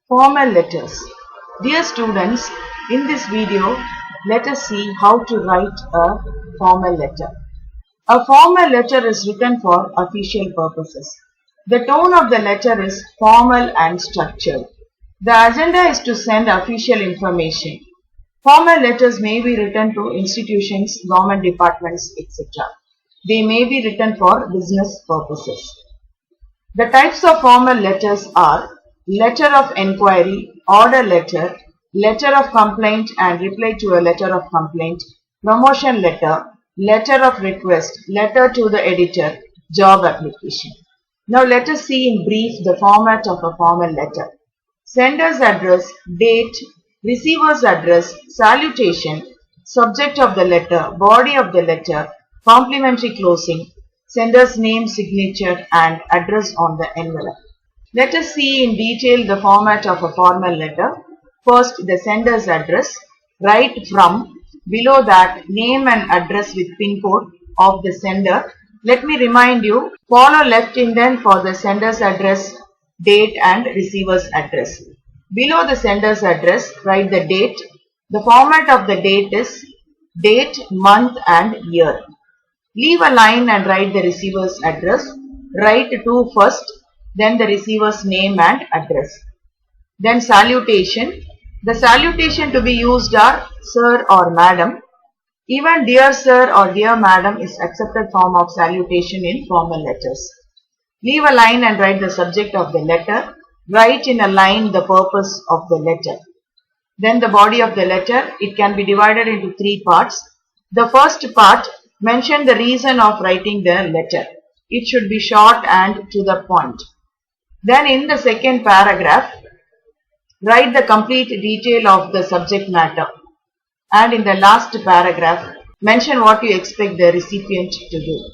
Formal letters. Dear students, in this video, let us see how to write a formal letter. A formal letter is written for official purposes. The tone of the letter is formal and structured. The agenda is to send official information. Formal letters may be written to institutions, government departments, etc. They may be written for business purposes. The types of formal letters are letter of enquiry, order letter, letter of complaint and reply to a letter of complaint, promotion letter, letter of request, letter to the editor, job application. Now let us see in brief the format of a formal letter. Sender's address, date, receiver's address, salutation, subject of the letter, body of the letter, complimentary closing, sender's name, signature and address on the envelope. Let us see in detail the format of a formal letter. First, the sender's address. Write from. Below that, name and address with pin code of the sender. Let me remind you, follow left indent for the sender's address, date and receiver's address. Below the sender's address, write the date. The format of the date is date, month and year. Leave a line and write the receiver's address. Write to first, then the receiver's name and address. Then salutation. The salutation to be used are sir or madam. Even dear sir or dear madam is accepted form of salutation in formal letters. Leave a line and write the subject of the letter. Write in a line the purpose of the letter. Then the body of the letter. It can be divided into three parts. The first part, mention the reason of writing the letter. It should be short and to the point. Then in the second paragraph, write the complete detail of the subject matter. And in the last paragraph, mention what you expect the recipient to do.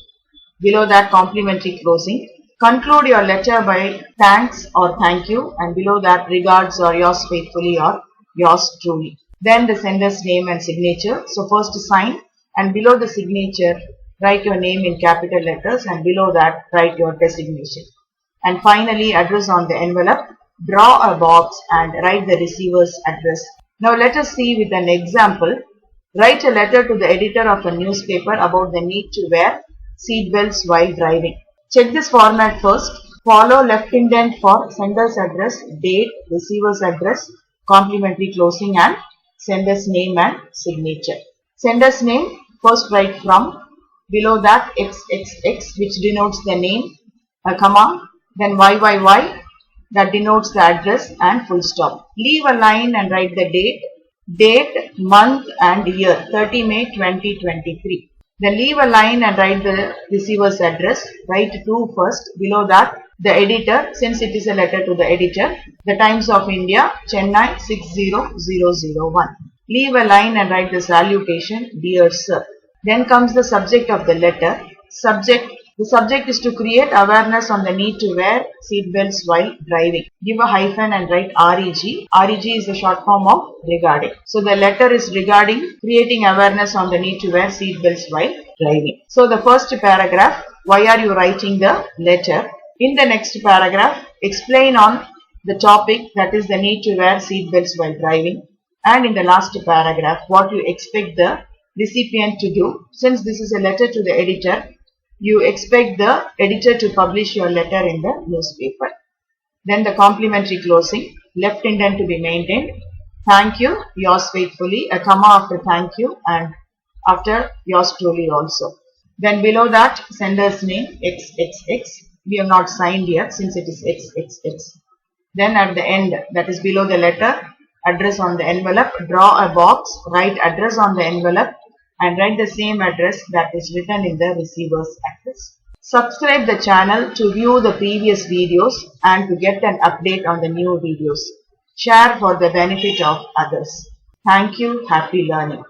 Below that, complimentary closing. Conclude your letter by thanks or thank you, and below that, regards or yours faithfully or yours truly. Then the sender's name and signature. So first sign, and below the signature, write your name in capital letters, and below that, write your designation. And finally, address on the envelope. Draw a box and write the receiver's address. Now let us see with an example. Write a letter to the editor of a newspaper about the need to wear seat belts while driving. Check this format first. Follow left indent for sender's address, date, receiver's address, complimentary closing and sender's name and signature. Sender's name, first write from. Below that, XXX, which denotes the name, a comma, then YYY, that denotes the address and full stop. Leave a line and write the date, month and year, 30 May 2023. Then leave a line and write the receiver's address. Write to first. Below that, the editor, since it is a letter to the editor, the Times of India, Chennai 60001. Leave a line and write the salutation, dear sir. Then comes the subject of the letter. The subject is to create awareness on the need to wear seat belts while driving. Give a hyphen and write REG. REG is the short form of regarding. So the letter is regarding creating awareness on the need to wear seat belts while driving. So the first paragraph, why are you writing the letter? In the next paragraph, explain on the topic, that is the need to wear seat belts while driving. And in the last paragraph, what you expect the recipient to do. Since this is a letter to the editor, you expect the editor to publish your letter in the newspaper. Then the complimentary closing, left indent to be maintained. Thank you, yours faithfully, a comma after thank you and after yours truly also. Then below that, sender's name, XXX. We have not signed yet since it is XXX. Then at the end, that is below the letter, address on the envelope. Draw a box, write address on the envelope and write the same address that is written in the receiver's address. Subscribe the channel to view the previous videos and to get an update on the new videos. Share for the benefit of others. Thank you. Happy learning.